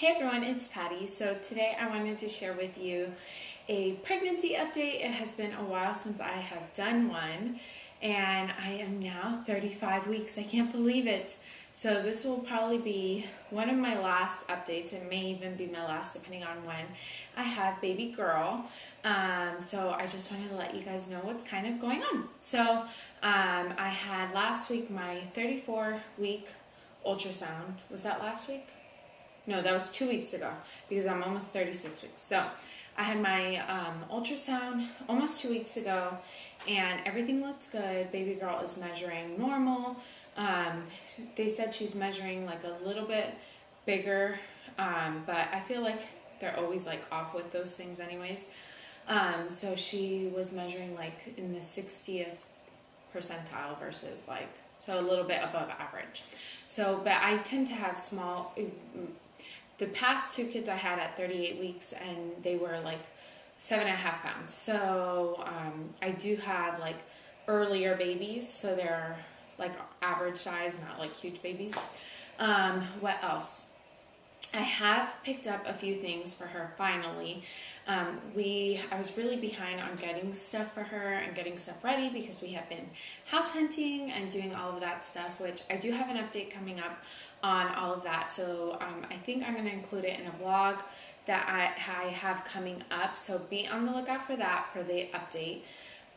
Hey everyone, it's Patty. So today I wanted to share with you a pregnancy update. It has been a while since I have done one, and I am now 35 weeks. I can't believe it. So this will probably be one of my last updates. It may even be my last depending on when I have baby girl. So I just wanted to let you guys know what's kind of going on. So I had last week my 34-week ultrasound. Was that last week? No, that was 2 weeks ago because I'm almost 36 weeks. So I had my ultrasound almost 2 weeks ago and everything looks good. Baby girl is measuring normal. They said she's measuring like a little bit bigger, but I feel like they're always like off with those things anyways. So she was measuring like in the 60th percentile versus like, so a little bit above average. So, but I tend to have small, the past two kids I had at 38 weeks and they were like 7.5 pounds. So I do have like earlier babies, so they're like average size, not like huge babies. What else? I have picked up a few things for her finally. I was really behind on getting stuff for her and getting stuff ready because we have been house hunting and doing all of that stuff, which I do have an update coming up on all of that. So I think I'm going to include it in a vlog that I have coming up. So be on the lookout for that, for the update.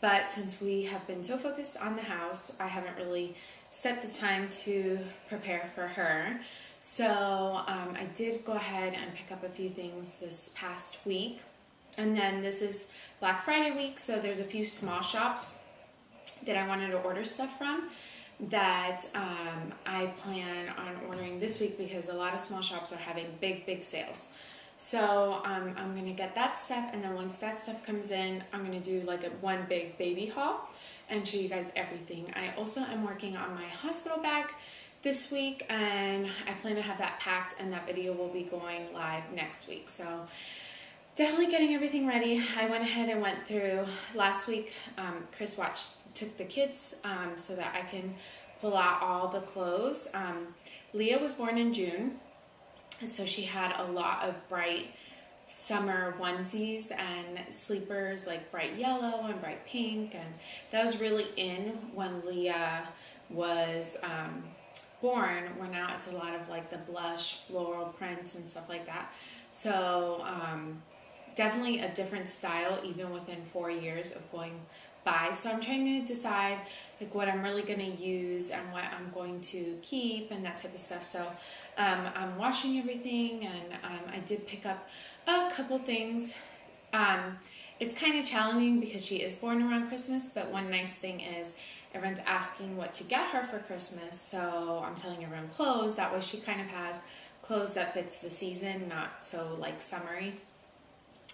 But since we have been so focused on the house, I haven't really set the time to prepare for her. So I did go ahead and pick up a few things this past week. And then this is Black Friday week, so there's a few small shops that I wanted to order stuff from that I plan on ordering this week because a lot of small shops are having big sales. So I'm going to get that stuff, and then once that stuff comes in, I'm going to do like one big baby haul and show you guys everything. I also am working on my hospital bag this week, and I plan to have that packed, and that video will be going live next week. So definitely getting everything ready. I went ahead and went through last week. Chris took the kids so that I can pull out all the clothes. Leah was born in June, so she had a lot of bright summer onesies and sleepers, like bright yellow and bright pink, and that was really in when Leah was born. Where now it's a lot of like the blush floral prints and stuff like that. So definitely a different style even within 4 years of going by. So I'm trying to decide like what I'm really going to use and what I'm going to keep and that type of stuff. So I'm washing everything, and I did pick up a couple things. It's kind of challenging because she is born around Christmas, but one nice thing is everyone's asking what to get her for Christmas, so I'm telling everyone clothes. That way she kind of has clothes that fits the season, not so like summery.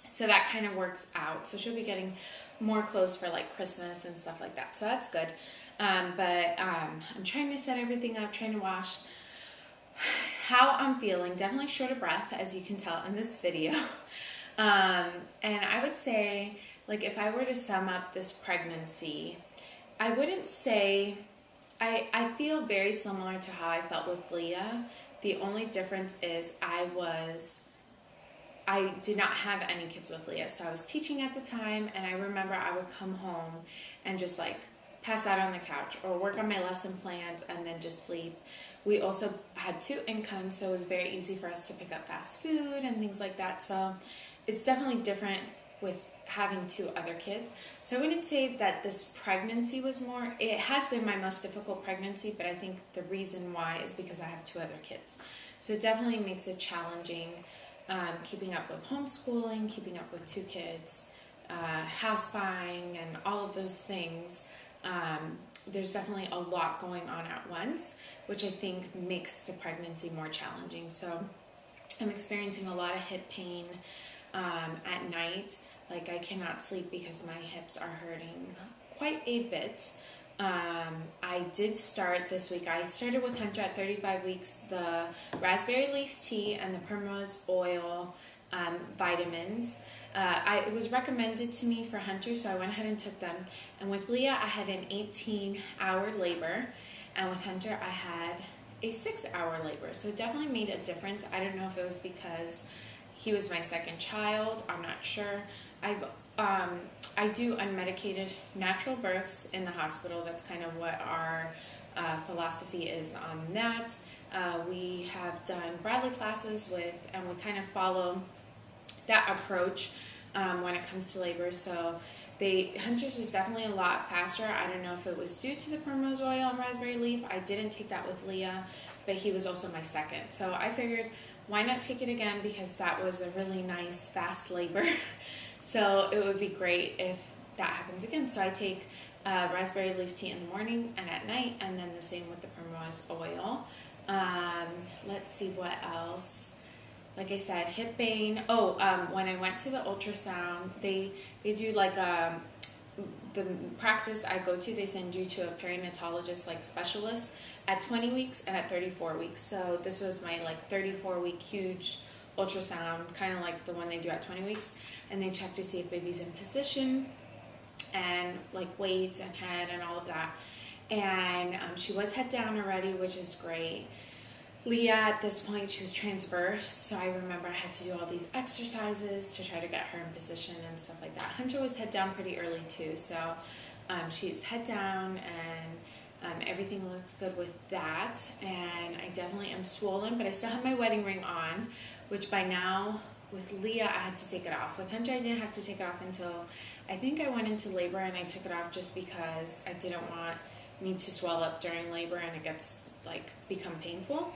So that kind of works out. So she'll be getting more clothes for like Christmas and stuff like that. So that's good. But I'm trying to set everything up, trying to wash. How I'm feeling, definitely short of breath, as you can tell in this video. And I would say, like, if I were to sum up this pregnancy, I wouldn't say, I feel very similar to how I felt with Leah. The only difference is I did not have any kids with Leah, so I was teaching at the time, and I remember I would come home and just like pass out on the couch or work on my lesson plans and then just sleep. We also had 2 incomes, so it was very easy for us to pick up fast food and things like that. So it's definitely different with having 2 other kids. So I wouldn't say that this pregnancy was more, it has been my most difficult pregnancy, but I think the reason why is because I have 2 other kids. So it definitely makes it challenging keeping up with homeschooling, keeping up with 2 kids, house buying, and all of those things. There's definitely a lot going on at once, which I think makes the pregnancy more challenging. So I'm experiencing a lot of hip pain at night. Like I cannot sleep because my hips are hurting quite a bit. I did start this week. I started with Hunter at 35 weeks, the raspberry leaf tea and the primrose oil vitamins. It was recommended to me for Hunter, so I went ahead and took them. And with Leah, I had an 18-hour labor, and with Hunter, I had a 6-hour labor. So it definitely made a difference. I don't know if it was because he was my second child. I'm not sure. I do unmedicated natural births in the hospital. That's kind of what our philosophy is on that. We have done Bradley classes with, and we kind of follow that approach when it comes to labor. So Hunter's was definitely a lot faster. I don't know if it was due to the primrose oil and raspberry leaf. I didn't take that with Leah, but he was also my second. So I figured, why not take it again, because that was a really nice fast labor. So it would be great if that happens again. So I take raspberry leaf tea in the morning and at night, and then the same with the primrose oil. Let's see what else. Like I said, hip pain. When I went to the ultrasound, they do like the practice I go to, they send you to a perinatologist, like specialist, at 20 weeks and at 34 weeks. So this was my like 34-week huge ultrasound, kind of like the one they do at 20 weeks. And they check to see if baby's in position and like weight and head and all of that. And she was head down already, which is great. Leah, at this point, she was transverse, so I remember I had to do all these exercises to try to get her in position and stuff like that. Hunter was head down pretty early too, so she's head down, and everything looks good with that. And I definitely am swollen, but I still have my wedding ring on, which by now, with Leah, I had to take it off. With Hunter, I didn't have to take it off until I think I went into labor, and I took it off just because I didn't want me to swell up during labor and it gets become painful.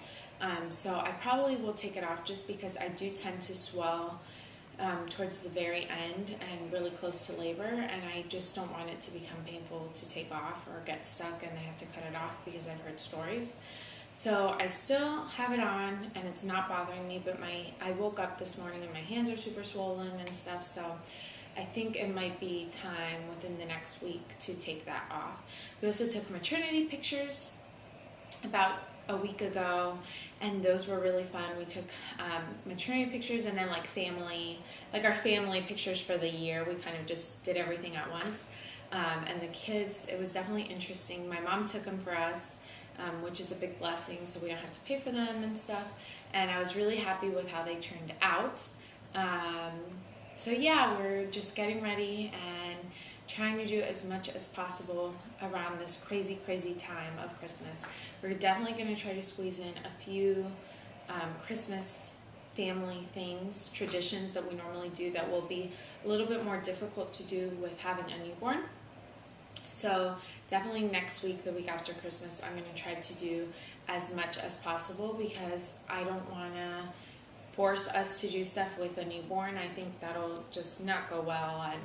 So I probably will take it off just because I do tend to swell towards the very end and really close to labor, and I just don't want it to become painful to take off or get stuck and they have to cut it off, because I've heard stories. So I still have it on and it's not bothering me, but I woke up this morning and my hands are super swollen and stuff, so I think it might be time within the next week to take that off. We also took maternity pictures about a week ago, and those were really fun. We took maternity pictures and then our family pictures for the year. We kind of just did everything at once. And the kids, it was definitely interesting. My mom took them for us, which is a big blessing, so we don't have to pay for them and stuff. And I was really happy with how they turned out. So yeah, we're just getting ready and trying to do as much as possible around this crazy, crazy time of Christmas. We're definitely going to try to squeeze in a few Christmas family things, traditions that we normally do that will be a little bit more difficult to do with having a newborn. So definitely next week, the week after Christmas, I'm going to try to do as much as possible, because I don't want to force us to do stuff with a newborn. I think that'll just not go well. And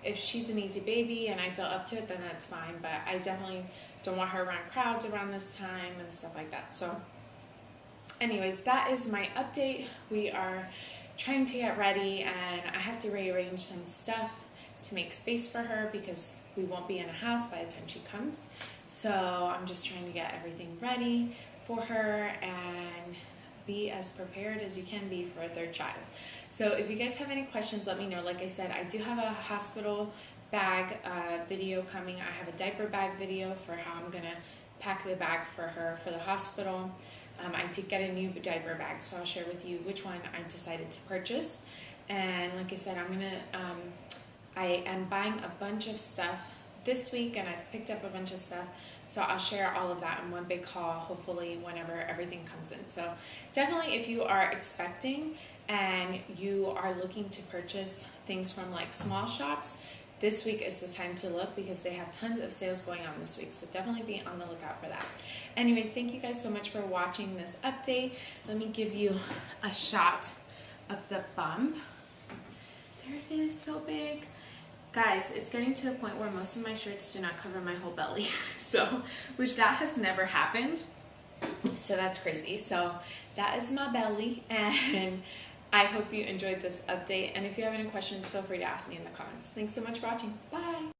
if she's an easy baby and I feel up to it, then that's fine, but I definitely don't want her around crowds around this time and stuff like that. So anyways, that is my update. We are trying to get ready, and I have to rearrange some stuff to make space for her because we won't be in a house by the time she comes. So I'm just trying to get everything ready for her and be as prepared as you can be for a third child. So if you guys have any questions, let me know. Like I said, I do have a hospital bag video coming. I have a diaper bag video for how I'm going to pack the bag for her for the hospital. I did get a new diaper bag, so I'll share with you which one I decided to purchase. And like I said, I am buying a bunch of stuff this week, and I've picked up a bunch of stuff, so I'll share all of that in one big haul, hopefully whenever everything comes in. So definitely, if you are expecting and you are looking to purchase things from small shops, this week is the time to look, because they have tons of sales going on this week. So definitely be on the lookout for that. Anyways, thank you guys so much for watching this update. Let me give you a shot of the bump. There it is, so big. Guys, it's getting to the point where most of my shirts do not cover my whole belly, which that has never happened, so that's crazy. So that is my belly, and I hope you enjoyed this update, and if you have any questions, feel free to ask me in the comments. Thanks so much for watching. Bye!